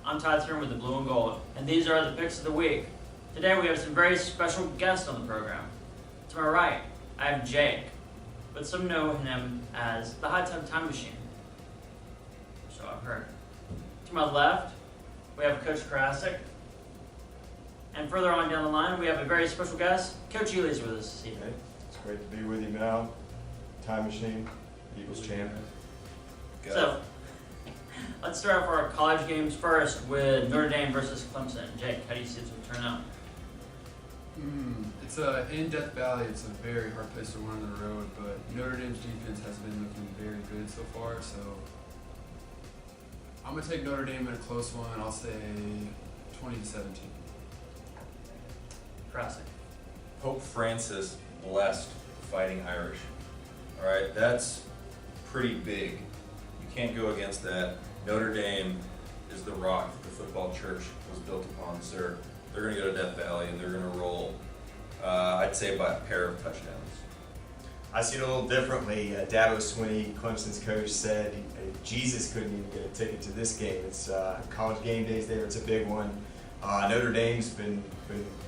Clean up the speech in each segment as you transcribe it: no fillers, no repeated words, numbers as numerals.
I'm Todd Spearman with the Blue and Gold, and these are the picks of the week. Today we have some very special guests on the program. To my right, I have Jake, but some know him as the Hot Tub Time Machine. So I've heard. To my left, we have Coach Karassik. And further on down the line, we have a very special guest. Coach Uzee is with us this evening. It's great to be with you, Mal. Time Machine, Eagles champ. So, let's start off our college games first with Notre Dame versus Clemson. Jake, how do you see this one turn out? It's in Death Valley. It's a very hard place to win on the road, but Notre Dame's defense has been looking very good so far. So I'm gonna take Notre Dame in a close one. I'll say 20-17. Karassik. Pope Francis blessed the Fighting Irish. All right, that's pretty big. You can't go against that. Notre Dame is the rock that the football church was built upon, sir. They're going to go to Death Valley and they're going to roll, I'd say, by a pair of touchdowns. I see it a little differently. Dabo Swinney, Clemson's coach, said Jesus couldn't even get a ticket to this game. It's college game days there. It's a big one. Notre Dame's been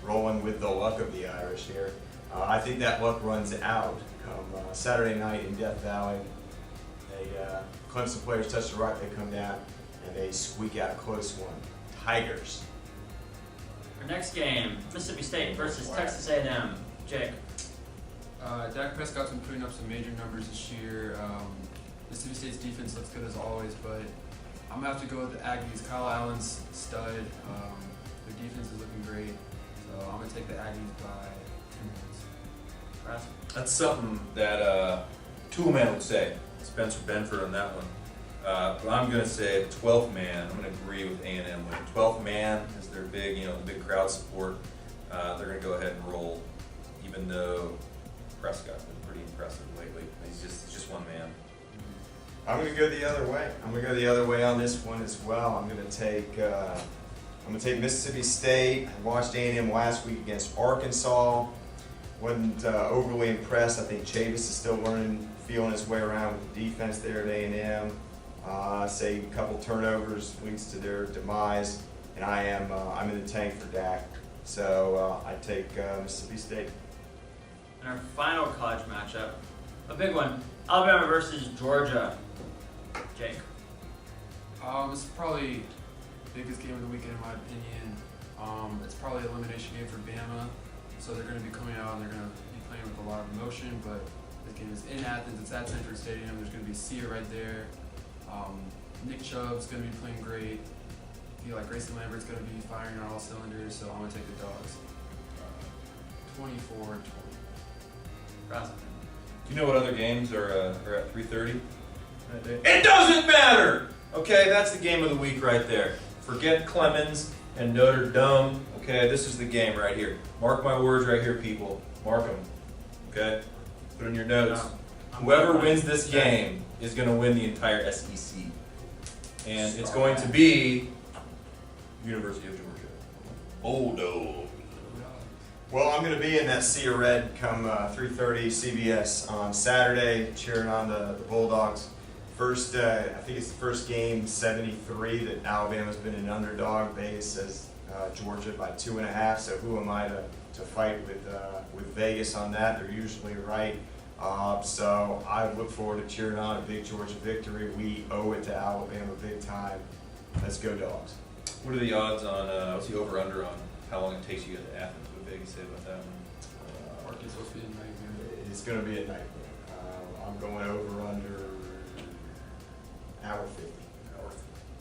rolling with the luck of the Irish here. I think that luck runs out come Saturday night in Death Valley. Clemson players touch the rock, they come down, and they squeak out a close one. Tigers. Our next game, Mississippi State versus Texas A&M. Jake. Dak Prescott's been putting up some major numbers this year. Mississippi State's defense looks good as always, but I'm gonna have to go with the Aggies. Kyle Allen's stud. Their defense is looking great, so I'm gonna take the Aggies by 10 points. That's something that Toolman would say. Spencer Benford on that one. But I'm going to say 12th man. I'm going to agree with A&M with 12th man is their big, the big crowd support. They're going to go ahead and roll, even though Prescott's been pretty impressive lately. He's just one man. I'm going to go the other way. I'm going to go the other way on this one as well. I'm going to take Mississippi State. I watched A&M last week against Arkansas. Wasn't overly impressed. I think Chavis is still learning, feeling his way around with the defense there at A&M. Say a couple turnovers leads to their demise, and I'm in the tank for Dak. So I take Mississippi State. And our final college matchup, a big one, Alabama versus Georgia. Jake. It's probably the biggest game of the weekend in my opinion. It's probably an elimination game for Bama. So they're going to be coming out and they're going to be playing with a lot of emotion, but this game is in Athens, it's at Century Stadium, there's going to be Sia right there. Nick Chubb's going to be playing great. I feel like Grayson Lambert's going to be firing on all cylinders, so I'm going to take the Dogs. 24-20. Do you know what other games are at 3:30 that day? It doesn't matter! Okay, that's the game of the week right there. Forget Clemens and Notre Dame. Okay, this is the game right here. Mark my words right here, people. Mark them. Okay? Put in your notes. Whoever wins this game is going to win the entire SEC. And it's going to be University of Georgia. Oh, no. Well, I'm going to be in that Sea of Red come 3:30 CBS on Saturday, cheering on the Bulldogs. First, I think it's the first game 73 that Alabama's been an underdog. Vegas says Georgia by 2.5. So who am I to fight with Vegas on that? They're usually right. So I look forward to cheering on a big Georgia victory. We owe it to Alabama big time. Let's go Dogs. What are the odds on, what's the over-under on how long it takes you to get to Athens? What did Vegas say about that one? It's supposed to be a nightmare. It's going to be a nightmare. I'm going over under hour 50.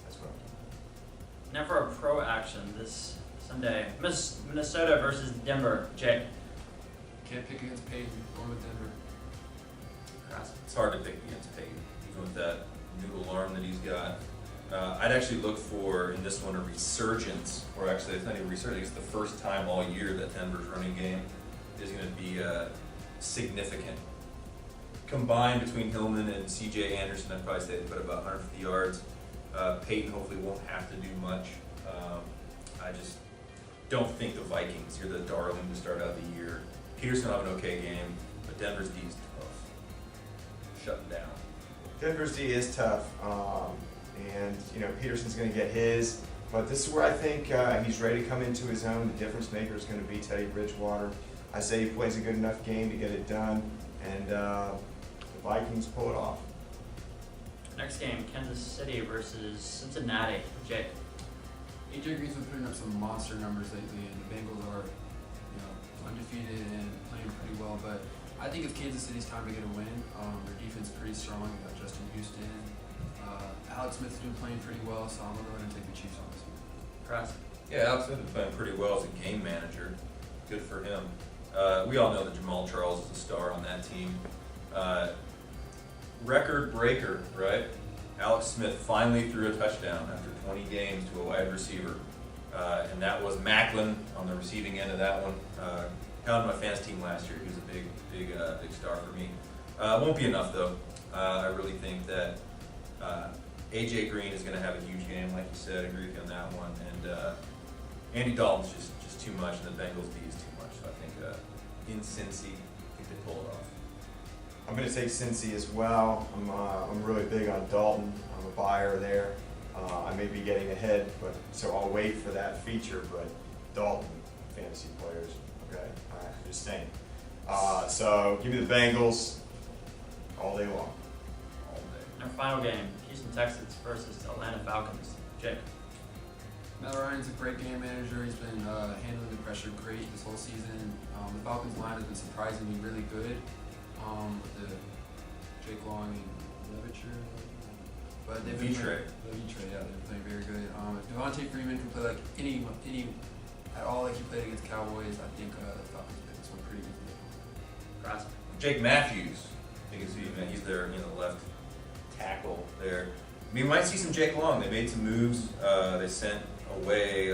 That's what I'm doing. Now for our pro action this Sunday, Minnesota versus Denver. Jake. Can't pick against Peyton. Going with Denver. It's hard to pick against Peyton, even with that noodle arm that he's got. I'd actually look for, in this one, a resurgence, or actually it's not even a resurgence, it's the first time all year that Denver's running game is going to be significant. Combined between Hillman and C.J. Anderson, I'd probably say they put about 150 yards. Peyton hopefully won't have to do much. I just don't think the Vikings are the darling to start out the year. Peterson will have an okay game, but Denver's D is tough. Shutting down. Denver's D is tough, and Peterson's going to get his. But this is where I think he's ready to come into his own. The difference maker is going to be Teddy Bridgewater. I say he plays a good enough game to get it done, and the Vikings pull it off. Next game, Kansas City versus Cincinnati. Jake. Jake Uzee been putting up some monster numbers lately, and the Bengals are, undefeated and playing pretty well. But I think it's Kansas City's time to get a win. Their defense is pretty strong. We got Justin Houston. Alex Smith's been playing pretty well, so I'm gonna go ahead and take the Chiefs on this one. Karassik. Yeah, Alex Smith is playing pretty well as a game manager. Good for him. We all know that Jamal Charles is a star on that team. Record breaker, right? Alex Smith finally threw a touchdown after 20 games to a wide receiver. And that was Macklin on the receiving end of that one. Held my fantasy team last year. He was a big star for me. Won't be enough though. I really think that AJ Green is going to have a huge game, like you said. I agree with you on that one. And Andy Dalton's just too much, and the Bengals D is too much. So I think in Cincy, I think they pull it off. I'm going to take Cincy as well. I'm really big on Dalton. I'm a buyer there. I may be getting ahead, so I'll wait for that feature. But Dalton, fantasy players, okay. All right, just saying. So give me the Bengals all day long. All day. Our final game, Houston Texans versus Atlanta Falcons. Jake. Matt Ryan's a great game manager. He's been handling the pressure great this whole season. The Falcons line has been surprisingly really good. With the Jake Long and Levitre, but they've been Levitre, yeah, they're playing very good. If Devontae Freeman can play like any at all like he played against Cowboys, I think the Falcons pick this one pretty easily. Karassik. Jake Matthews, I think he's their left tackle there. We might see some Jake Long. They made some moves. They sent away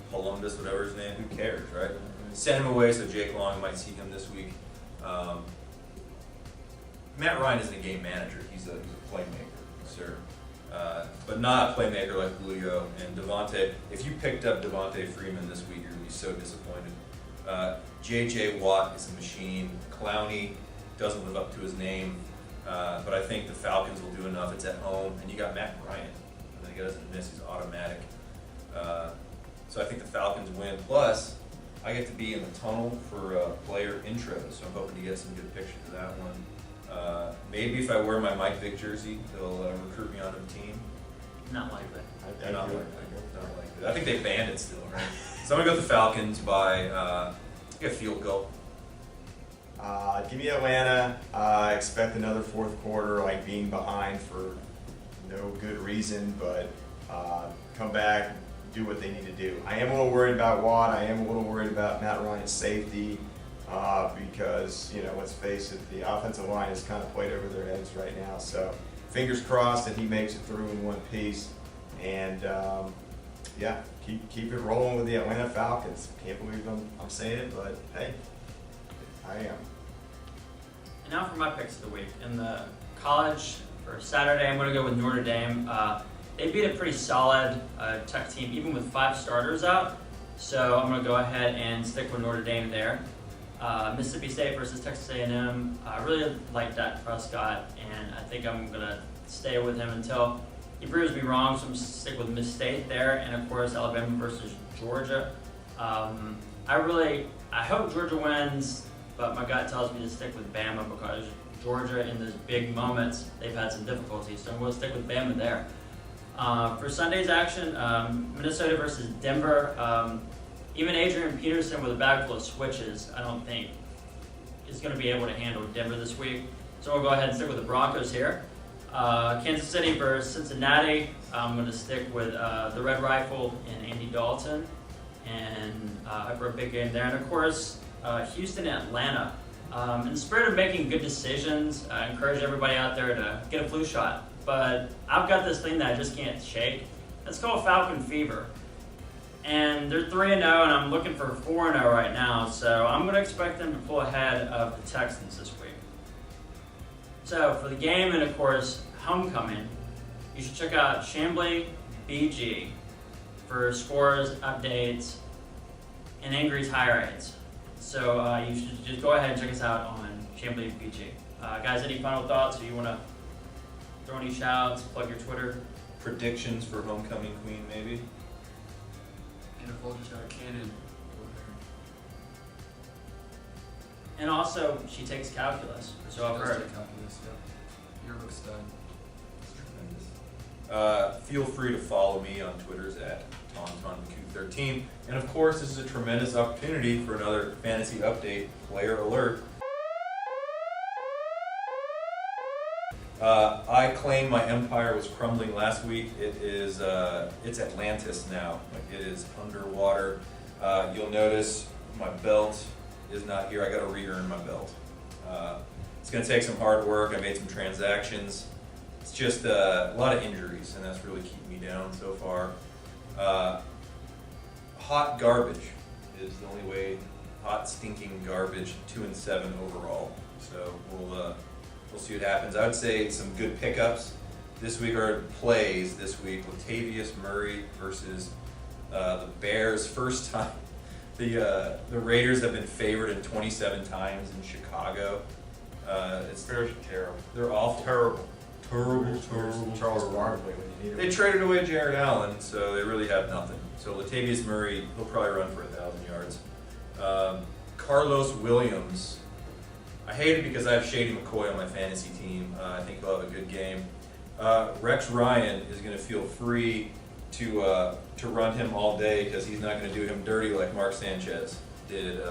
Columbus, whatever his name. Who cares, right? Sent him away, so Jake Long might see him this week. Matt Ryan isn't a game manager. He's a playmaker, sir. But not a playmaker like Julio and Devontae. If you picked up Devontae Freeman this week, you're going to be so disappointed. J.J. Watt is a machine. Clowney doesn't live up to his name. But I think the Falcons will do enough. It's at home. And you got Matt Bryant. I think he doesn't miss. He's automatic. So I think the Falcons win. Plus, I get to be in the tunnel for player intros, so I'm hoping to get some good pictures of that one. Maybe if I wear my Mike Vick jersey, they'll recruit me onto the team. Not likely. Not likely. I think they banned it still, right? So I'm going to go with the Falcons by a field goal. Give me Atlanta. I expect another fourth quarter, like being behind for no good reason, but come back, do what they need to do. I am a little worried about Watt. I am a little worried about Matt Ryan's safety because, let's face it, the offensive line has kind of played over their heads right now. So fingers crossed that he makes it through in one piece. And, keep it rolling with the Atlanta Falcons. Can't believe I'm saying it, but hey, I am. And now for my picks of the week. In the college for Saturday, I'm going to go with Notre Dame. They beat a pretty solid Tech team, even with 5 starters out. So I'm going to go ahead and stick with Notre Dame there. Mississippi State versus Texas A&M. I really like Dak Prescott, and I think I'm going to stay with him until he proves me wrong. So I'm going to stick with Miss State there, and of course Alabama versus Georgia. I hope Georgia wins, but my gut tells me to stick with Bama because Georgia, in those big moments, they've had some difficulties. So I'm going to stick with Bama there. For Sunday's action, Minnesota versus Denver. Even Adrian Peterson with a bag full of switches, I don't think is going to be able to handle Denver this week. So we'll go ahead and stick with the Broncos here. Kansas City versus Cincinnati. I'm going to stick with the Red Rifle and Andy Dalton, and for a big game there. And of course, Houston and Atlanta. In the spirit of making good decisions, I encourage everybody out there to get a flu shot. But I've got this thing that I just can't shake. It's called Falcon Fever. And they're 3-0, and I'm looking for 4-0 right now. So I'm going to expect them to pull ahead of the Texans this week. So for the game and, of course, homecoming, you should check out Chamblee BG for scores, updates, and Angry's highlights. So you should just go ahead and check us out on Chamblee BG. Guys, any final thoughts? Or you want to throw any shout-outs, plug your Twitter? Predictions for homecoming queen, maybe? NFL just got a cannon over there. And also, she takes calculus. So I've She does heard. take calculus, yep. Yearbook stud. Feel free to follow me on Twitter's at TonTonQ13. And of course, this is a tremendous opportunity for another fantasy update, player alert. I claimed my empire was crumbling last week. It is, it's Atlantis now. Like, it is underwater. You'll notice my belt is not here. I gotta re-earn my belt. It's gonna take some hard work. I made some transactions. It's just a lot of injuries, and that's really keeping me down so far. Hot garbage is the only way. Hot, stinking garbage. 2-7 overall. So we'll see what happens. I would say some good pickups this week, or plays this week. Latavius Murray versus the Bears. First time the Raiders have been favored in 27 times in Chicago. Bears are terrible. They're awful. Terrible. Terrible. Charles Barkley when you need They him. traded away Jared Allen, so they really have nothing. So Latavius Murray, he'll probably run for 1,000 yards. Carlos Williams, I hate it because I have Shady McCoy on my fantasy team. I think he'll have a good game. Rex Ryan is going to feel free to run him all day because he's not going to do him dirty like Mark Sanchez did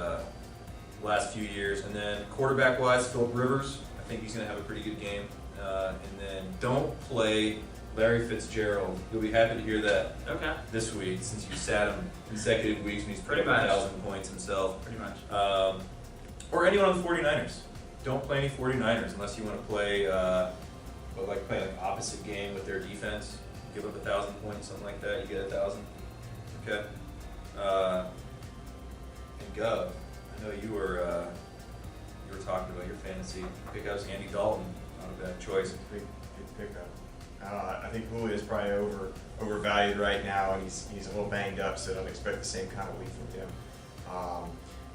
last few years. And then quarterback-wise, Philip Rivers, I think he's going to have a pretty good game. And then don't play Larry Fitzgerald. You'll be happy to hear that Okay, this week since you sat him consecutive weeks and he's put Pretty up much. 1,000 points himself. pretty much. Or anyone on the 49ers. Don't play any 49ers unless you want to play, play like opposite game with their defense. Give up 1,000 points, something like that. You get 1,000. Okay. And Gov, I know you were talking about your fantasy pickups. Andy Dalton, not a bad choice. Big pickup. I think Julio is probably overvalued right now, and he's a little banged up, so don't expect the same kind of week from him.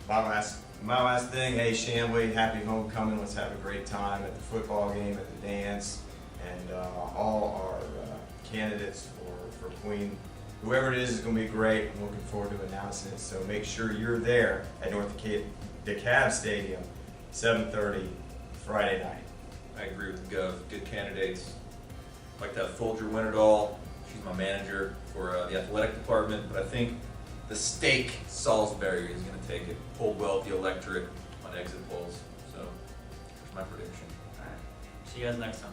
My last thing, hey Chamblee, happy homecoming. Let's have a great time at the football game, at the dance, and all our candidates for Queen. Whoever it is going to be great. I'm looking forward to announcing it. So make sure you're there at North DeKalb Stadium, 7:30 Friday night. I agree with Gov. Good candidates. Like that Folger Winterdahl. She's my manager for the athletic department, but I think the steak Salisbury is going to take it. Pulled well the electorate on exit polls. So, that's my prediction. All right. See you guys next time.